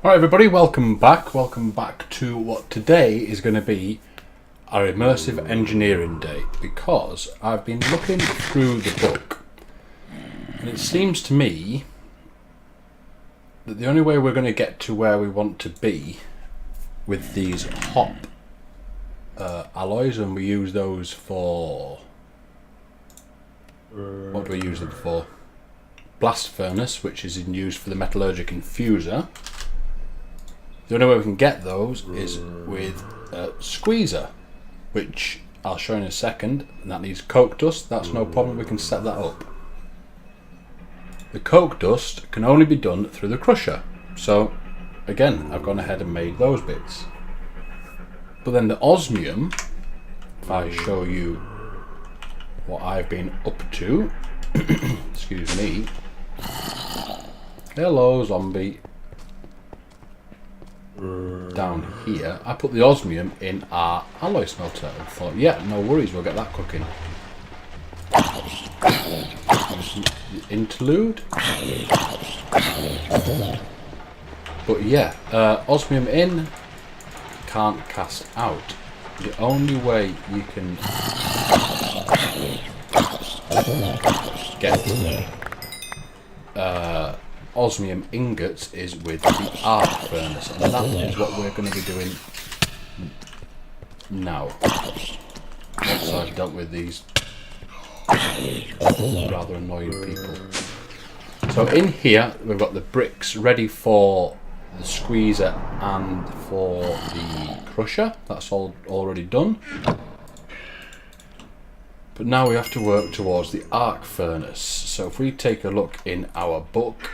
Alright everybody, welcome back. Welcome back to what today is going to be our immersive engineering day, because I've been looking through the book and it seems to me that the only way we're going to get to where we want to be with these hop alloys, and we use those for, what do we use them for? Blast furnace, which is used for the metallurgic infuser. The only way we can get those is with a squeezer, which I'll show in a second, and that needs coke dust. That's no problem, we can set that up. The coke dust can only be done through the crusher, so again I've gone ahead and made those bits. But then the osmium, if I show you what I've been up to, excuse me, hello zombie. Down here, I put the osmium in our alloy smelter and thought, yeah, no worries, we'll get that cooking. Interlude. But yeah, osmium in, can't cast out. The only way you can get osmium ingots is with the arc furnace, and that is what we're going to be doing now. Once I've dealt with these rather annoying people. So in here we've got the bricks ready for the squeezer and for the crusher. That's all already done. But now we have to work towards the arc furnace. So if we take a look in our book,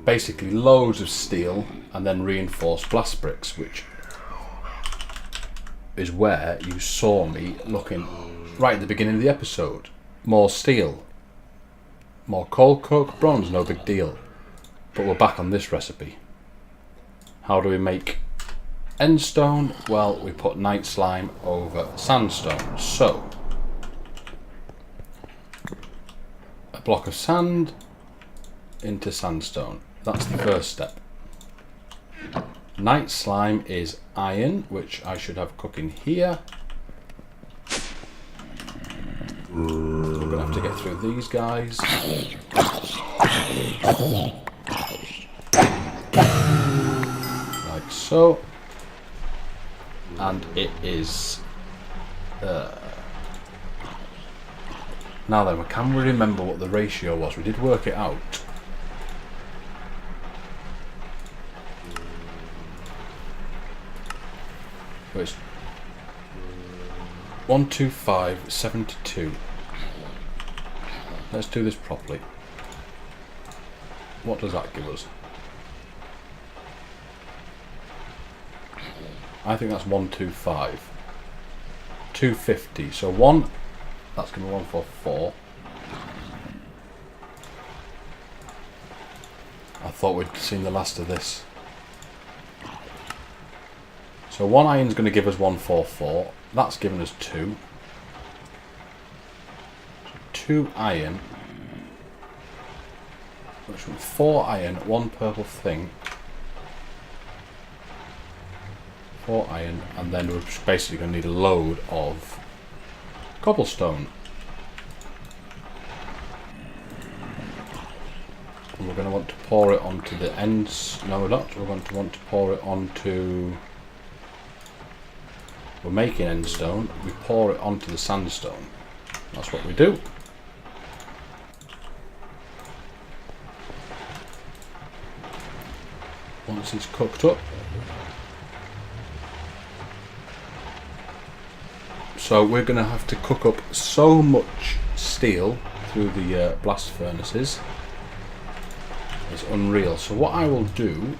basically loads of steel and then reinforced blast bricks, which is where you saw me looking right at the beginning of the episode. More steel, more coal, coke, bronze, no big deal. But we're back on this recipe. How do we make endstone? Well, we put night slime over sandstone. So a block of sand into sandstone. That's the first step. Night slime is iron, which I should have cooking here. We're going to have to get through these guys. Like so. And it is... now then, can we remember what the ratio was? We did work it out. So it's 125/72. Let's do this properly. What does that give us? I think that's 125. 250. So one, that's going to be 144. I thought we'd seen the last of this. So one iron's going to give us 144. That's given us 2. 2 iron. Which means 4 iron, 1 purple thing. 4 iron, and then we're just basically going to need a load of cobblestone. And we're going to want to pour it onto the ends. No, we're not. We're going to want to pour it onto... We're making endstone. We pour it onto the sandstone. That's what we do. Once it's cooked up. So we're going to have to cook up so much steel through the blast furnaces. It's unreal. So what I will do,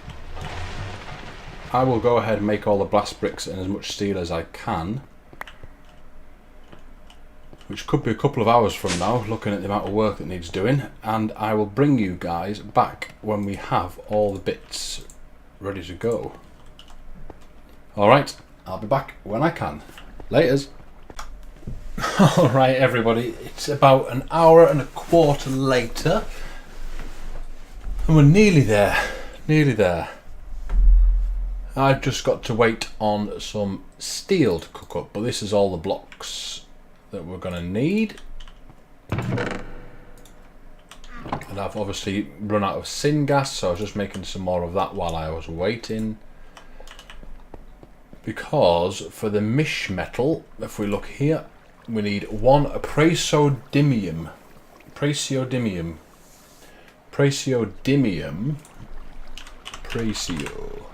I will go ahead and make all the blast bricks and as much steel as I can, which could be a couple of hours from now, looking at the amount of work that needs doing, and I will bring you guys back when we have all the bits ready to go. Alright, I'll be back when I can. Laters. Alright everybody, it's about an hour and a quarter later and we're nearly there. Nearly there. I've just got to wait on some steel to cook up, but this is all the blocks that we're going to need. And I've obviously run out of syngas, so I was just making some more of that while I was waiting. Because for the mish metal, if we look here, we need one praseodymium. Praseodymium. Praseo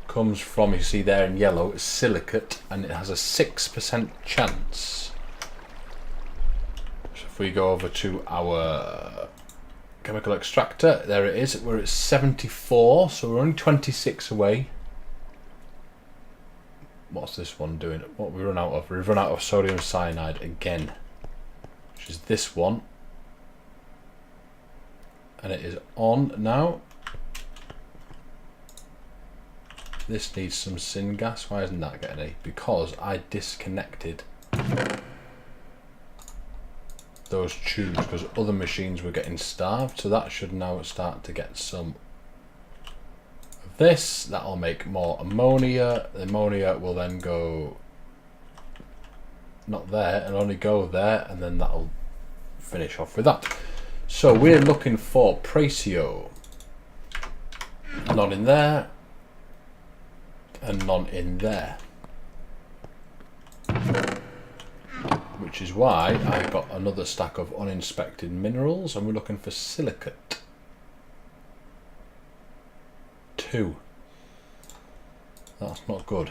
comes from, you see there in yellow, it's silicate, and it has a 6% chance. So if we go over to our chemical extractor, there it is, we're at 74, so we're only 26 away. What's this one doing? What we run out of? We've run out of sodium cyanide again, which is this one. And it is on now. This needs some syngas. Why isn't that getting any? Because I disconnected those tubes because other machines were getting starved. So that should now start to get some of this. That'll make more ammonia. The ammonia will then go not there and only go there, and then that'll finish off with that. So we're looking for Praseo. None in there. And none in there. Which is why I got another stack of uninspected minerals, and we're looking for silicate. 2. That's not good.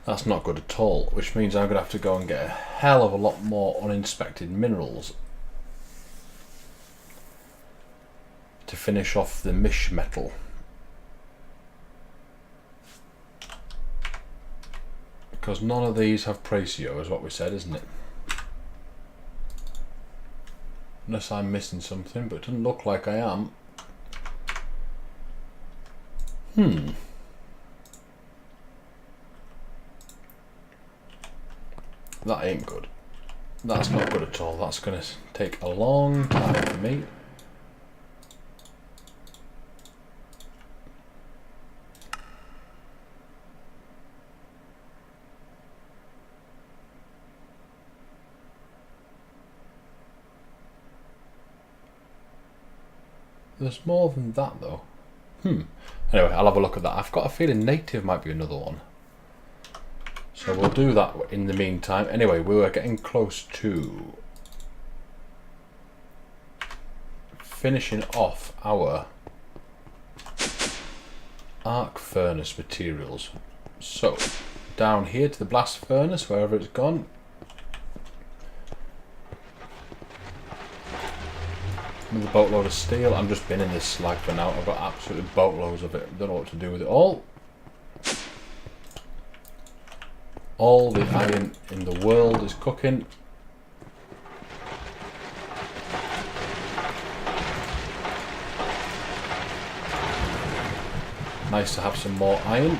That's not good at all, which means I'm going to have to go and get a hell of a lot more uninspected minerals to finish off the mish metal. Because none of these have Praseo, is what we said, isn't it? Unless I'm missing something, but it doesn't look like I am. That ain't good. That's not good at all. That's going to take a long time for me. There's more than that though. Anyway, I'll have a look at that. I've got a feeling native might be another one. So we'll do that in the meantime. Anyway, we were getting close to finishing off our arc furnace materials. So down here to the blast furnace, wherever it's gone. With a boatload of steel. I'm just binning this slag for now. I've got absolutely boatloads of it. Don't know what to do with it all. All the iron in the world is cooking. Nice to have some more iron.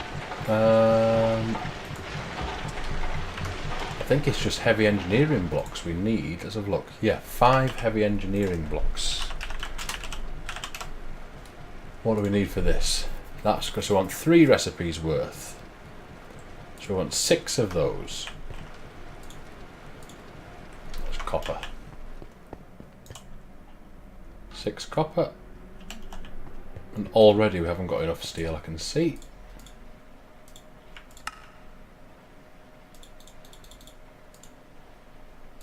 I think it's just heavy engineering blocks we need. Let's have a look. Yeah, 5 heavy engineering blocks. What do we need for this? That's because we want 3 recipes worth. So we want 6 of those. That's copper. 6 copper. And already we haven't got enough steel, I can see.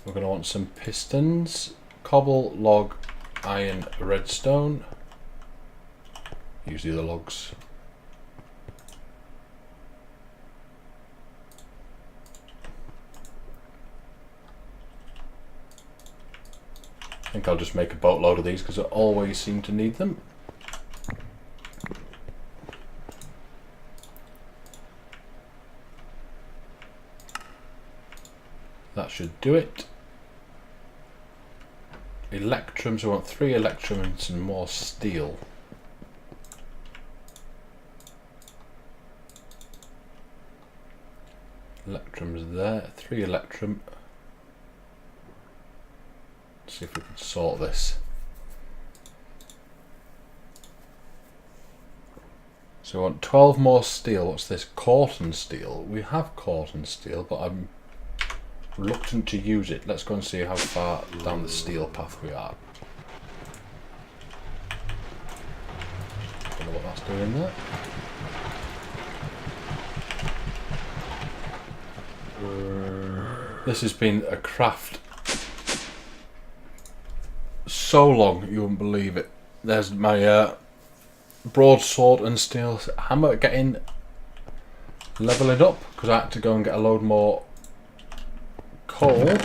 We're going to want some pistons, cobble, log, iron, redstone. Use the other logs. I think I'll just make a boatload of these because I always seem to need them. That should do it. Electrums, I want 3 electrum and some more steel. Electrums there, 3 electrum. Let's see if we can sort this. So we want 12 more steel. What's this? Corten steel. We have corten steel, but I'm reluctant to use it. Let's go and see how far down the steel path we are. Don't know what that's doing there. This has been a craft so long you wouldn't believe it. There's my broadsword and steel hammer getting leveling up because I had to go and get a load more coal.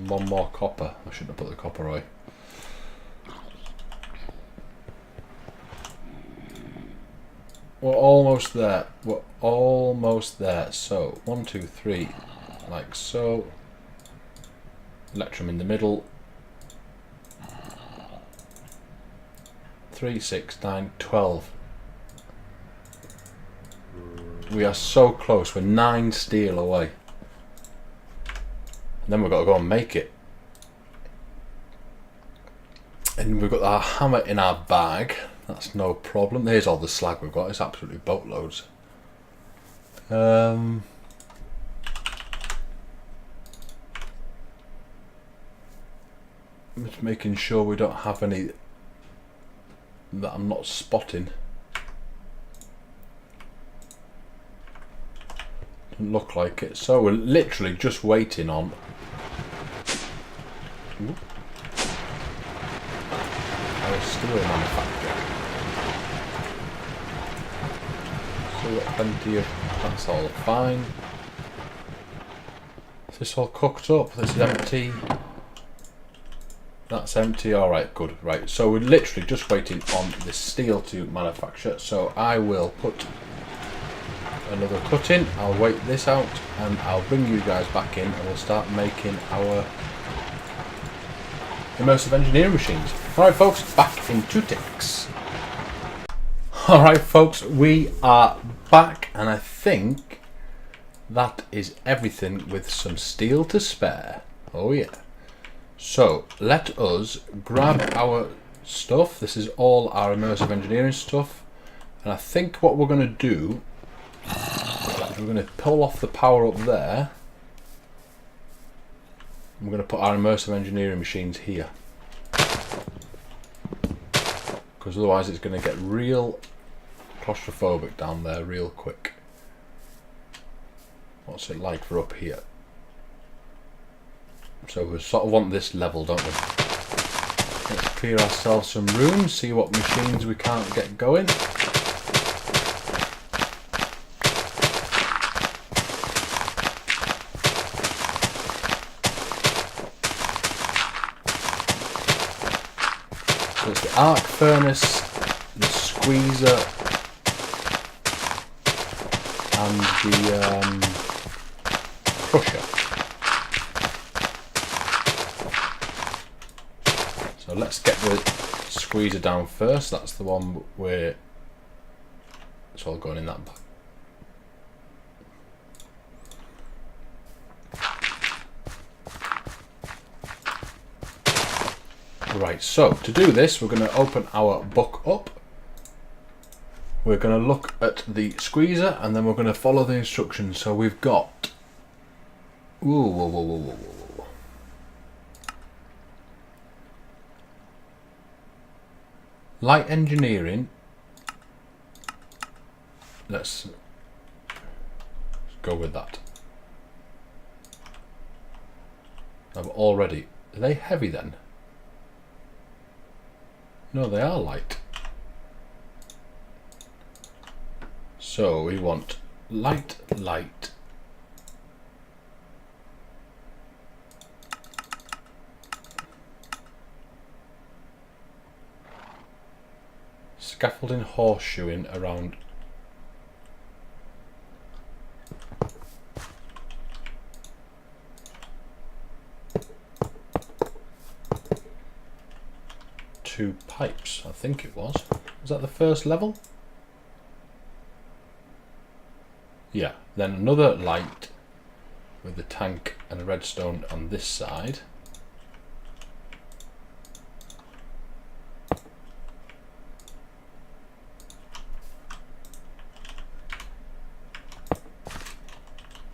One more copper. I shouldn't have put the copper away. We're almost there. We're almost there. So 1, 2, 3, like so. Electrum in the middle. 3, 6, 9, 12. We are so close. We're 9 steel away. And then we've got to go and make it. And we've got our hammer in our bag. That's no problem. There's all the slag we've got. It's absolutely boatloads. Just making sure we don't have any that I'm not spotting. Doesn't look like it. So we're literally just waiting on. Ooh. Our steel manufacturer. So we've got plenty of. That's all fine. Is this all cooked up? This is empty. That's empty. Alright, good. Right, so we're literally just waiting on the steel to manufacture. So I will put another cut in. I'll wait this out and I'll bring you guys back in and we'll start making our immersive engineering machines. Alright folks, back in 2 ticks. Alright folks, we are back and I think that is everything with some steel to spare. Oh yeah. So let us grab our stuff. This is all our immersive engineering stuff. And I think what we're going to do is we're going to pull off the power up there. We're going to put our immersive engineering machines here. Because otherwise it's going to get real claustrophobic down there real quick. What's it like for up here? So we sort of want this level, don't we? Let's clear ourselves some room, see what machines we can't get going. So it's the arc furnace, the squeezer, and the crusher. So let's get the squeezer down first. That's the one where it's all going in that bag. Right, so to do this, we're going to open our book up. We're going to look at the squeezer and then we're going to follow the instructions. So we've got. Whoa, whoa, whoa, whoa, whoa, whoa. Light engineering. Let's go with that. I've already. Are they heavy then? No, they are light. So we want light, light. Scaffolding horseshoeing around. Two pipes, I think it was. Was that the first level? Yeah, then another light with the tank and a redstone on this side.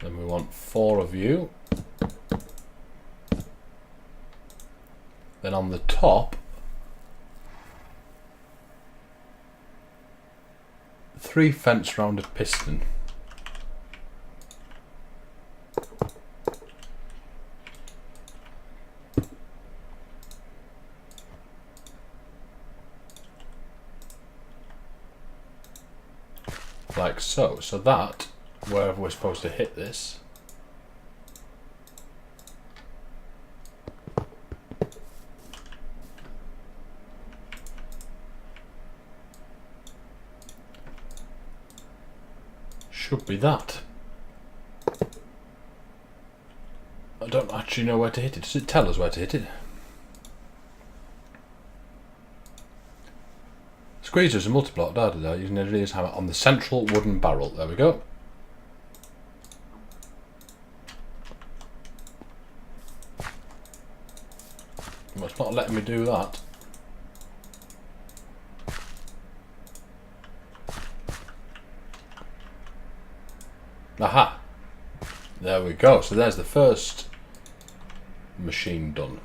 Then we want 4 of you. Then on the top, 3 fence rounded piston. Like so. So that, wherever we're supposed to hit this, should be that. I don't actually know where to hit it. Does it tell us where to hit it? Squeezers and multi-block, using a release hammer on the central wooden barrel. There we go. Well, it's not letting me do that. Aha! There we go. So there's the first machine done.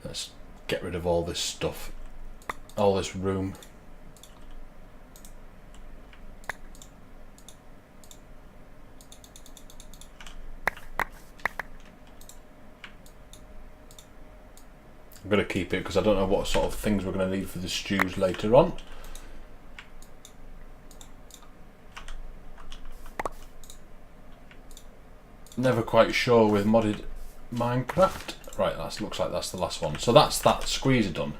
Let's get rid of all this stuff, all this room. I'm going to keep it because I don't know what sort of things we're going to need for the stews later on. Never quite sure with modded Minecraft. Right, that looks like that's the last one. So that's that squeezer done.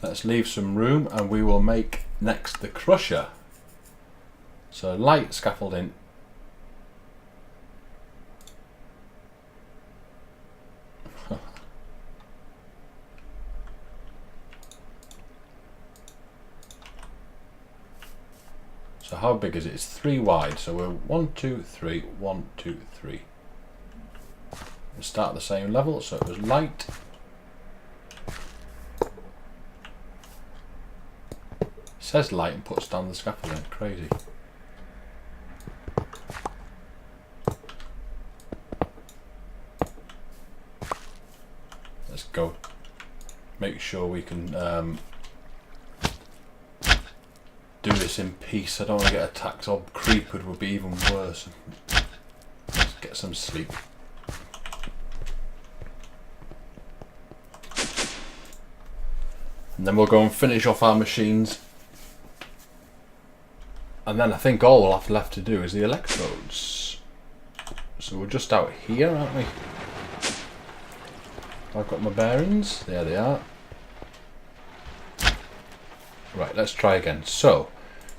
Let's leave some room and we will make next the crusher. So light scaffolding. So how big is it? It's 3 wide. So we're 1, 2, 3, 1, 2, 3. We'll start at the same level. So it was light. It says light and puts down the scaffolding. Crazy. Let's go. Make sure we can do this in peace. I don't want to get attacked, or creepered would be even worse. Let's get some sleep. And then we'll go and finish off our machines. And then I think all we'll have left to do is the electrodes. So we're just out here, aren't we? I've got my bearings. There they are. Right, let's try again. So,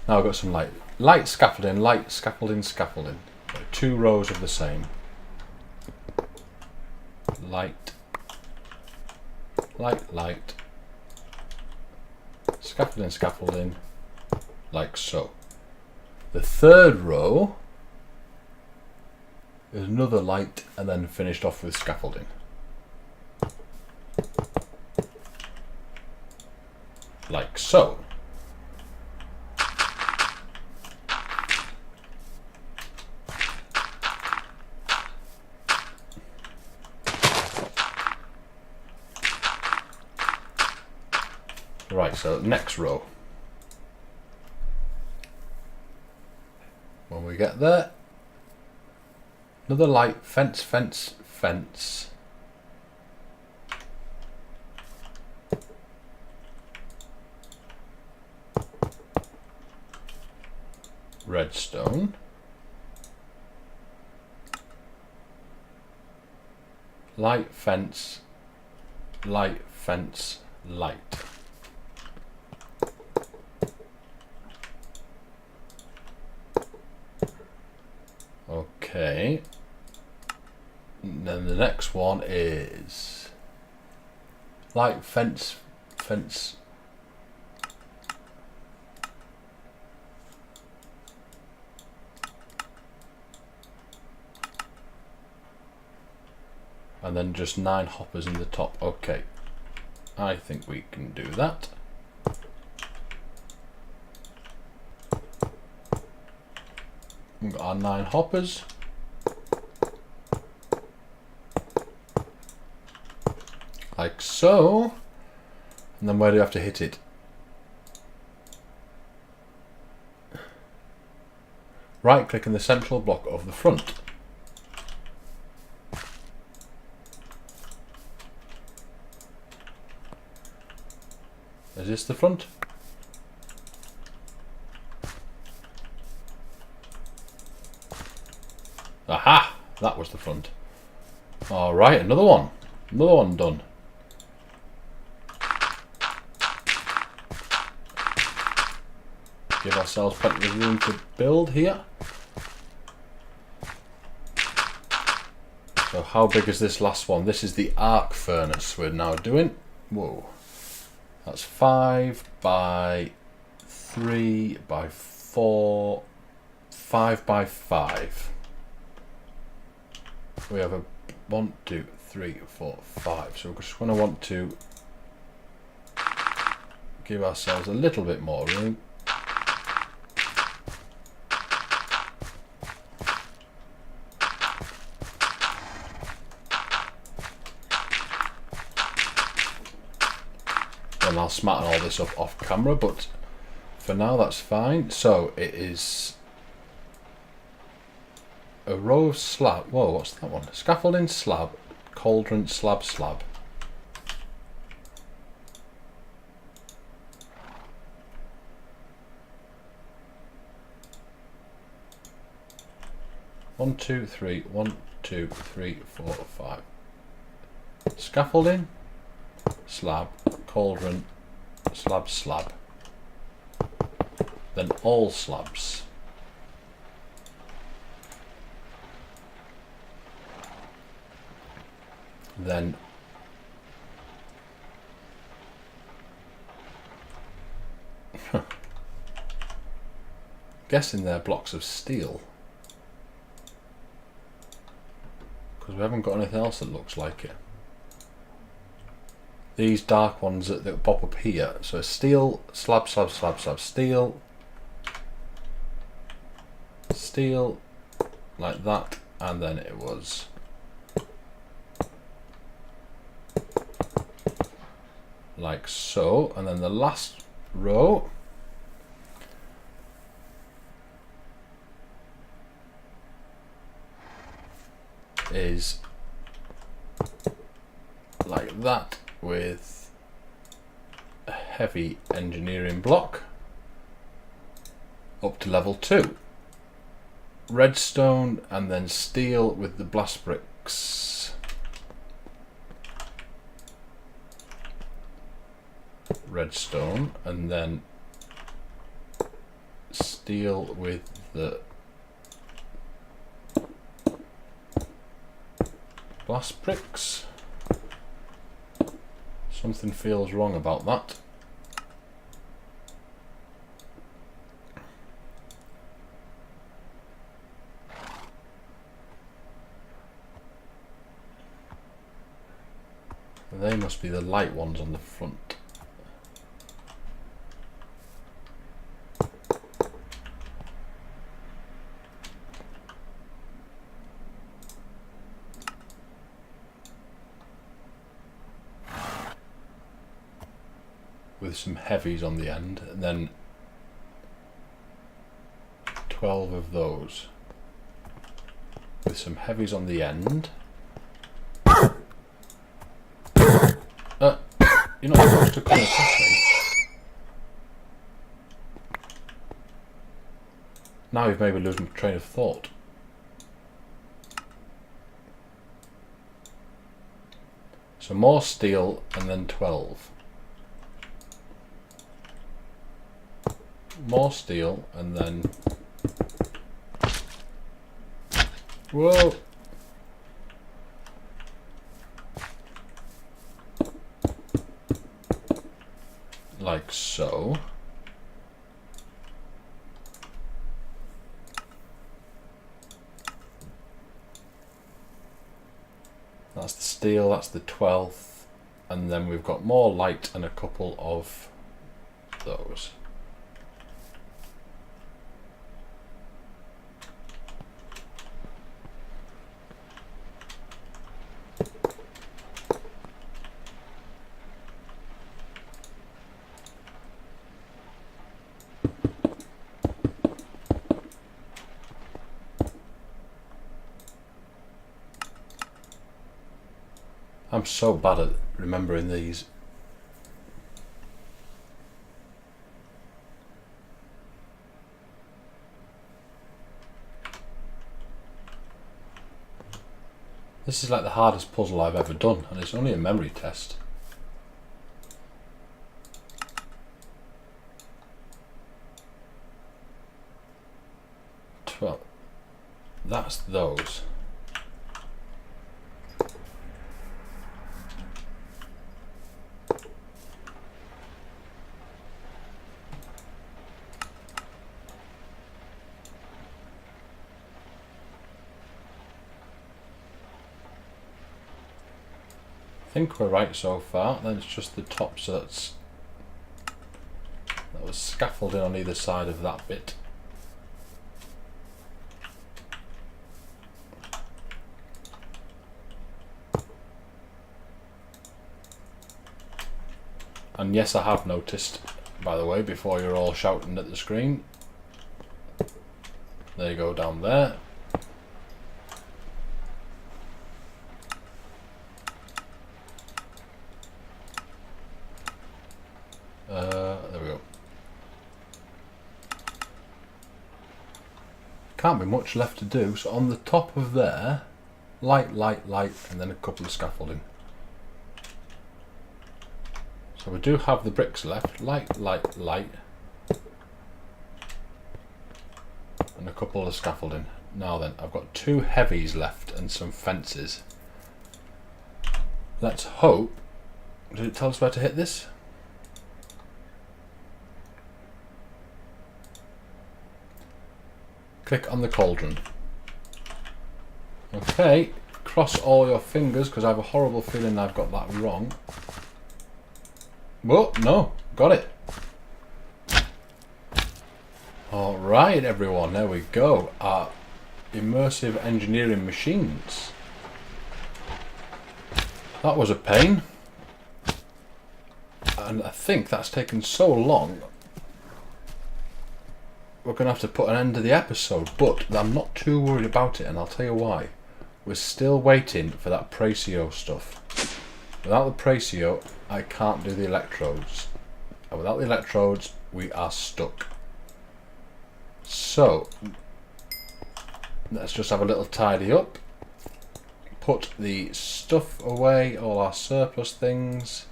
now I've got some light scaffolding, light scaffolding, scaffolding. 2 rows of the same. Light, light, light. Scaffolding, scaffolding, like so. The 3rd row is another light and then finished off with scaffolding. Like so. Right, so next row. When we get there, another light, fence, fence, fence. Redstone. Light, fence, light, fence, light. Okay. And then the next one is light, fence, fence, and then just 9 hoppers in the top. Okay, I think we can do that. We've got our 9 hoppers. Like so. And then where do you have to hit it? Right click in the central block of the front. Is this the front? Aha! That was the front. Alright, another one. Another one done. Give ourselves plenty of room to build here. So how big is this last one? This is the arc furnace we're now doing. Whoa. That's 5 by 3 by 4, 5 by 5. We have a 1, 2, 3, 4, 5. So we're just going to want to give ourselves a little bit more room. And I'll smarten all this up off camera, but for now that's fine. So it is a row of slab. Whoa, what's that one? Scaffolding, slab, cauldron, slab, slab. One, two, three, 1, 2, 3, 4, 5. Scaffolding, slab, cauldron, slab, slab. Then all slabs. Then guessing they're blocks of steel, because we haven't got anything else that looks like it. These dark ones that pop up here. So steel, slab, slab, slab, slab, steel, steel, like that, and then it was like so, and then the last row is like that with a heavy engineering block up to level 2. Redstone and then steel with the blast bricks. Redstone and then steel with the blast bricks. Something feels wrong about that. They must be the light ones on the front. With some heavies on the end, and then 12 of those with some heavies on the end. You're not supposed to come across me. Now you've made me lose my train of thought. So more steel and then 12. More steel and then... Whoa! Like so. That's steel, that's the 12th, and then we've got more light and a couple of those. I'm so bad at remembering these. This is like the hardest puzzle I've ever done, and it's only a memory test. Well, that's those. I think we're right so far. Then it's just the top, so that was scaffolding on either side of that bit. And yes, I have noticed, by the way, before you're all shouting at the screen. There you go, down there. There we go. Can't be much left to do, so on the top of there, light, light, light, and then a couple of scaffolding. So we do have the bricks left, light, light, light, and a couple of scaffolding. Now then, I've got 2 heavies left and some fences. Let's hope. Did it tell us where to hit this? Click on the cauldron. Okay, cross all your fingers because I have a horrible feeling I've got that wrong. Whoa, no, got it. Alright everyone, there we go. Our immersive engineering machines. That was a pain. And I think that's taken so long, we're going to have to put an end to the episode, but I'm not too worried about it, and I'll tell you why. We're still waiting for that Precio stuff. Without the Precio, I can't do the electrodes. And without the electrodes, we are stuck. So, let's just have a little tidy up. Put the stuff away, all our surplus things.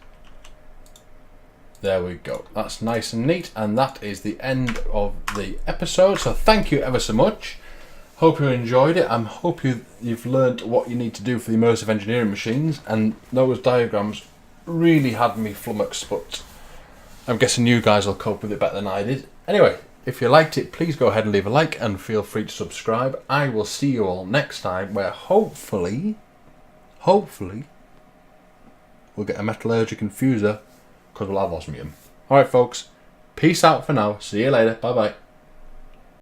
There we go. That's nice and neat, and that is the end of the episode. So thank you ever so much. Hope you enjoyed it. I hope you've learned what you need to do for the immersive engineering machines, and those diagrams really had me flummoxed, but I'm guessing you guys will cope with it better than I did. Anyway, if you liked it, please go ahead and leave a like and feel free to subscribe. I will see you all next time, where hopefully we'll get a metallurgic infuser, because we'll have osmium. Alright folks, peace out for now. See you later. Bye bye.